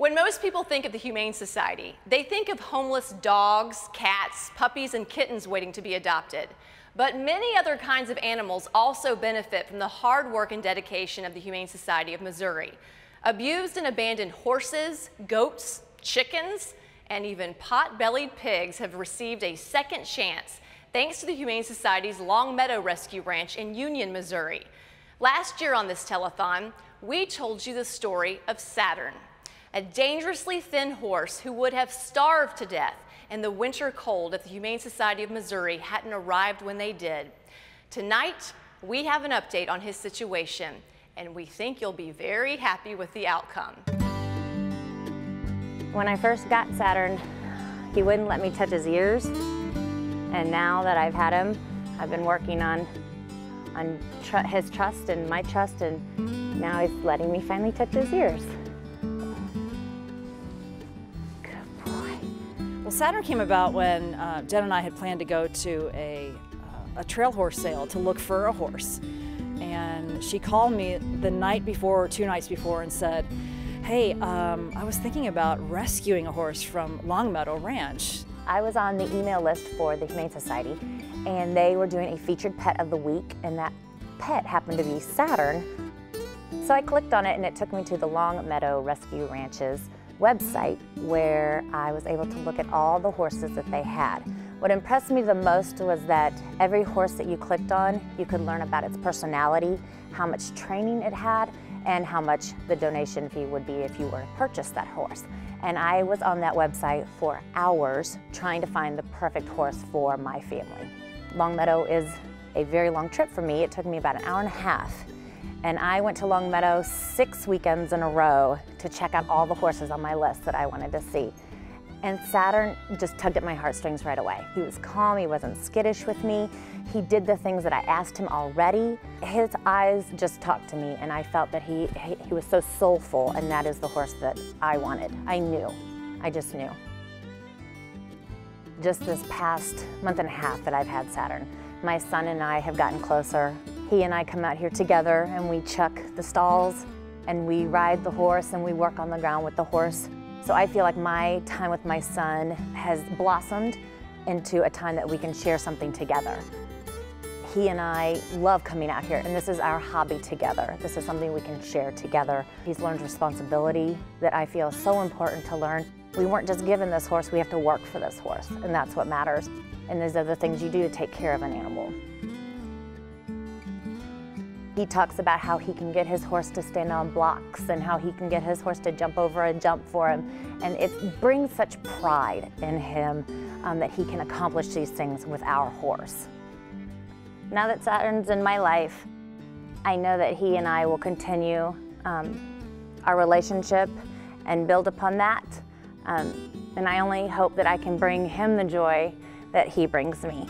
When most people think of the Humane Society, they think of homeless dogs, cats, puppies, and kittens waiting to be adopted. But many other kinds of animals also benefit from the hard work and dedication of the Humane Society of Missouri. Abused and abandoned horses, goats, chickens, and even pot-bellied pigs have received a second chance thanks to the Humane Society's Long Meadow Rescue Ranch in Union, Missouri. Last year on this telethon, we told you the story of Saturn, a dangerously thin horse who would have starved to death in the winter cold if the Humane Society of Missouri hadn't arrived when they did. Tonight, we have an update on his situation, and we think you'll be very happy with the outcome. When I first got Saturn, he wouldn't let me touch his ears, and now that I've had him, I've been working on his trust and my trust, and now he's letting me finally touch his ears. Well, Saturn came about when Jen and I had planned to go to a trail horse sale to look for a horse. And she called me the night before, or 2 nights before, and said, hey, I was thinking about rescuing a horse from Long Meadow Ranch. I was on the email list for the Humane Society, and they were doing a featured pet of the week, and that pet happened to be Saturn. So I clicked on it, and it took me to the Long Meadow Rescue Ranch's website, where I was able to look at all the horses that they had. What impressed me the most was that every horse that you clicked on, you could learn about its personality, how much training it had, and how much the donation fee would be if you were to purchase that horse. And I was on that website for hours trying to find the perfect horse for my family. Long Meadow is a very long trip for me. It took me about an hour and a half. And I went to Long Meadow 6 weekends in a row to check out all the horses on my list that I wanted to see. And Saturn just tugged at my heartstrings right away. He was calm, he wasn't skittish with me. He did the things that I asked him already. His eyes just talked to me, and I felt that he was so soulful, and that is the horse that I wanted. I knew, I just knew. Just this past month and a half that I've had Saturn, my son and I have gotten closer. He and I come out here together, and we chuck the stalls, and we ride the horse, and we work on the ground with the horse. So I feel like my time with my son has blossomed into a time that we can share something together. He and I love coming out here, and this is our hobby together. This is something we can share together. He's learned responsibility that I feel is so important to learn. We weren't just given this horse, we have to work for this horse, and that's what matters. And these are the things you do to take care of an animal. He talks about how he can get his horse to stand on blocks and how he can get his horse to jump over a jump for him. And it brings such pride in him that he can accomplish these things with our horse. Now that Saturn's in my life, I know that he and I will continue our relationship and build upon that. And I only hope that I can bring him the joy that he brings me.